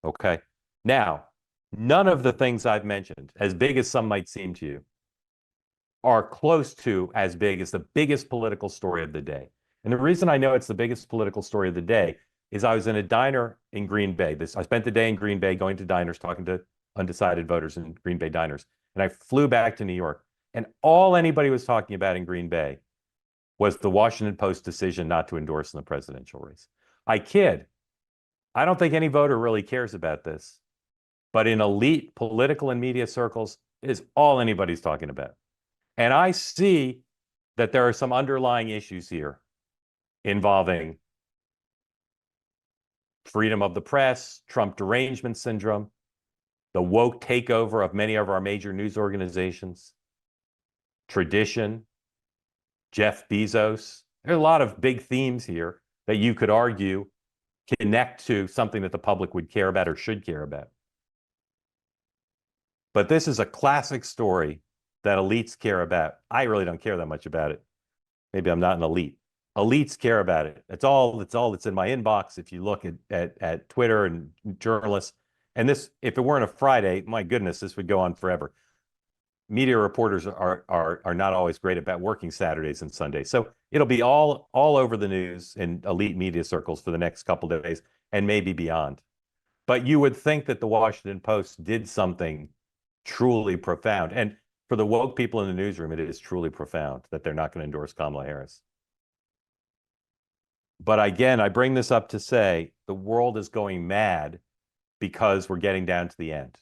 Okay. Now, none of the things I've mentioned, as big as some might seem to you, are close to as big as the biggest political story of the day. And the reason I know it's the biggest political story of the day is I was in a diner in Green Bay. I spent the day in Green Bay going to diners, talking to undecided voters in Green Bay diners. And I flew back to New York. And all anybody was talking about in Green Bay was the Washington Post decision not to endorse in the presidential race. I kid. I don't think any voter really cares about this. But in elite political and media circles, it is all anybody's talking about. And I see that there are some underlying issues here involving freedom of the press, Trump derangement syndrome, the woke takeover of many of our major news organizations, tradition, Jeff Bezos. There are a lot of big themes here that you could argue connect to something that the public would care about or should care about. But this is a classic story that elites care about. I really don't care that much about it. Maybe I'm not an elite. Elites care about it. It's all that's in my inbox. If you look at Twitter and journalists, and this, if it weren't a Friday, my goodness, this would go on forever. Media reporters are not always great about working Saturdays and Sundays. So it'll be all over the news in elite media circles for the next couple of days and maybe beyond. But you would think that the Washington Post did something truly profound. And for the woke people in the newsroom, it is truly profound that they're not going to endorse Kamala Harris. But again, I bring this up to say the world is going mad because we're getting down to the end.